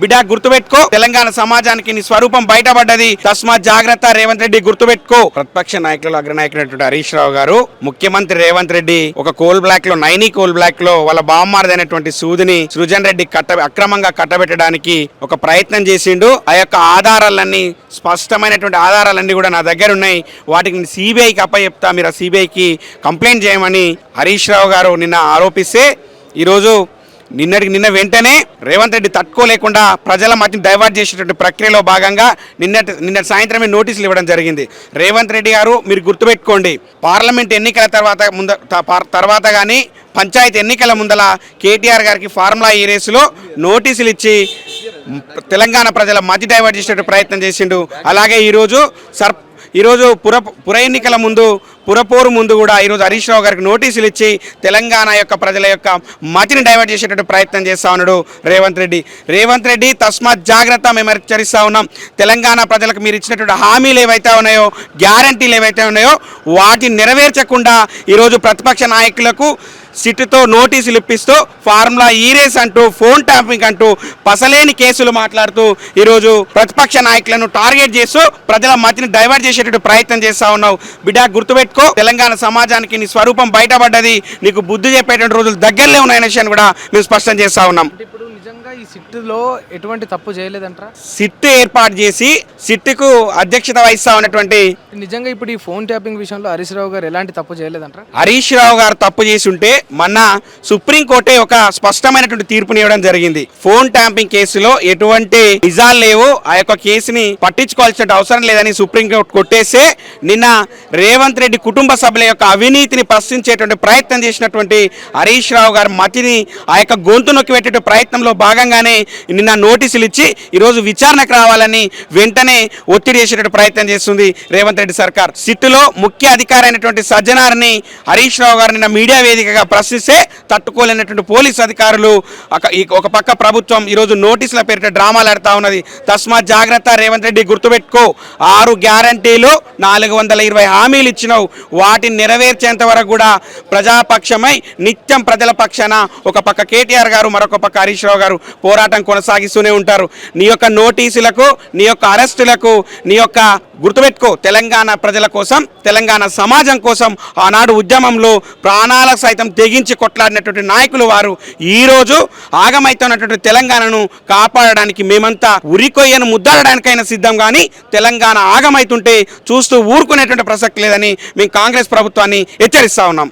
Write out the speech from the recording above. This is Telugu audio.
బిడ్డ గుర్తుపెట్టుకో, తెలంగాణ సమాజానికి నీ స్వరూపం బయటపడ్డది. తస్మాత్ జాగ్రత్త రేవంత్ రెడ్డి, గుర్తుపెట్టుకో. ప్రతిపక్ష నాయకులు అగ్రనాయకుడు హరీష్ రావు గారు, ముఖ్యమంత్రి రేవంత్ రెడ్డి ఒక కోల్ బ్లాక్ లో, నైనీ కోల్ బ్లాక్ లో వాళ్ళ బామ్మారదైనటువంటి సూదిని సృజన్ రెడ్డి అక్రమంగా కట్టబెట్టడానికి ఒక ప్రయత్నం చేసిండు. ఆ యొక్క ఆధారాలన్నీ, స్పష్టమైనటువంటి ఆధారాలన్నీ కూడా నా దగ్గర ఉన్నాయి. వాటికి సిబిఐకి అప్పచెప్తా, మీరు ఆ సిబిఐకి కంప్లైంట్ చేయమని హరీష్ రావు గారు నిన్న ఆరోపిస్తే, ఈరోజు నిన్న వెంటనే రేవంత్ రెడ్డి తట్టుకోలేకుండా ప్రజల మధ్య డైవర్ట్ చేసేటువంటి ప్రక్రియలో భాగంగా నిన్న సాయంత్రమే నోటీసులు ఇవ్వడం జరిగింది. రేవంత్ రెడ్డి గారు, మీరు గుర్తుపెట్టుకోండి, పార్లమెంట్ ఎన్నికల తర్వాత కానీ పంచాయతీ ఎన్నికల ముందల కేటీఆర్ గారికి ఫార్ములా ఈ రేసులో నోటీసులు ఇచ్చి తెలంగాణ ప్రజల మధ్య డైవర్ట్ చేసేటువంటి ప్రయత్నం చేసిండు. అలాగే ఈరోజు పుర ఎన్నికల ముందు, పురపోరు ముందు కూడా ఈరోజు హరీష్ రావు గారికి నోటీసులు ఇచ్చి తెలంగాణ యొక్క ప్రజల యొక్క మతిని డైవర్ట్ చేసేటట్టు ప్రయత్నం చేస్తూ ఉన్నాడు రేవంత్ రెడ్డి. తస్మాత్ జాగ్రత్త, మేము హెచ్చరిస్తూ ఉన్నాం. తెలంగాణ ప్రజలకు మీరు ఇచ్చినటువంటి హామీలు ఏవైతే ఉన్నాయో, గ్యారంటీలు ఏవైతే ఉన్నాయో వాటిని నెరవేర్చకుండా ఈరోజు ప్రతిపక్ష నాయకులకు సిట్టుతో నోటీసులు ఇప్పిస్తూ ఫార్ములా ఈరేస్ అంటూ, ఫోన్ ట్యాపింగ్ అంటూ పసలేని కేసులు మాట్లాడుతూ ఈరోజు ప్రతిపక్ష నాయకులను టార్గెట్ చేస్తూ ప్రజల మతిని డైవర్ట్ చేసేటట్టు ప్రయత్నం చేస్తూ ఉన్నావు. బిడ్డ గుర్తుపెట్టుకో, తెలంగాణ సమాజానికి నీ స్వరూపం బయటపడ్డది. నీకు బుద్ధి చెప్పేటువంటి రోజులు దగ్గరలో ఉన్నాయనే విషయాన్ని కూడా మేము స్పష్టం చేస్తూ ఉన్నాం. ఈ సిట్టులో ఎటువంటి తప్పు చేయలేదంటారా? సిట్ ఏర్పాటు చేసి సిట్టుకు అధ్యక్షత వహిస్తా ఉన్నటువంటి, నిజంగా ఇప్పుడు ఈ ఫోన్ ట్యాపింగ్ విషయంలో హరీష్ రావు గారు ఎలాంటి తప్పు చేయలేదంటారా? హరీష్ రావు గారు తప్పు చేసి ఉంటే మొన్న సుప్రీంకోర్టే ఒక స్పష్టమైనటువంటి తీర్పునివ్వడం జరిగింది. ఫోన్ ట్యాపింగ్ కేసులో ఎటువంటి నిజాలు లేవు, ఆ యొక్క కేసుని పట్టించుకోవాల్సిన అవసరం లేదని సుప్రీంకోర్టు కొట్టేస్తే, నిన్న రేవంత్ రెడ్డి కుటుంబ సభ్యుల యొక్క అవినీతిని ప్రశ్నించేటువంటి ప్రయత్నం చేసినటువంటి హరీష్ రావు గారి మతిని ఆ యొక్క గొంతు నొక్కి పెట్టే ప్రయత్నంలో భాగంగానే నిన్న నోటీసులు ఇచ్చి ఈరోజు విచారణకు రావాలని వెంటనే ఒత్తిడి చేసేటట్టు ప్రయత్నం చేస్తుంది రేవంత్ రెడ్డి సర్కార్. సిట్టులో ముఖ్య అధికారి అయినటువంటి సజ్జనార్ని హరీష్ రావు గారు నిన్న మీడియా వేదికగా ప్రశ్నిస్తే తట్టుకోలేనటువంటి పోలీసు అధికారులు, ఒక పక్క ప్రభుత్వం ఈరోజు నోటీసుల పేరిట డ్రామాలు ఆడుతూ ఉన్నది. తస్మాత్ జాగ్రత్త రేవంత్ రెడ్డి, గుర్తుపెట్టుకో. 6 గ్యారంటీలు, 420 హామీలు ఇచ్చినావు. వాటిని నెరవేర్చేంత వరకు కూడా ప్రజాపక్షమై నిత్యం ప్రజల పక్షాన ఒక పక్క కేటీఆర్ గారు, మరొక పక్క హరీష్ రావు గారు పోరాటం కొనసాగిస్తూనే ఉంటారు. నీ యొక్క నోటీసులకు, నీ యొక్క అరెస్టులకు, నీ యొక్క గుర్తుపెట్టుకో, తెలంగాణ ప్రజల కోసం, తెలంగాణ సమాజం కోసం ఆనాడు ఉద్యమంలో ప్రాణాలకు సైతం తెగించి కొట్లాడినటువంటి నాయకులు వారు. ఈరోజు ఆగమైతున్నటువంటి తెలంగాణను కాపాడడానికి మేమంతా ఉరికొయ్యను ముద్దాడడానికైనా సిద్ధం, కానీ తెలంగాణ ఆగమైతుంటే చూస్తూ ఊరుకునేటువంటి ప్రసక్తి లేదని మేము కాంగ్రెస్ ప్రభుత్వాన్ని హెచ్చరిస్తా ఉన్నాం.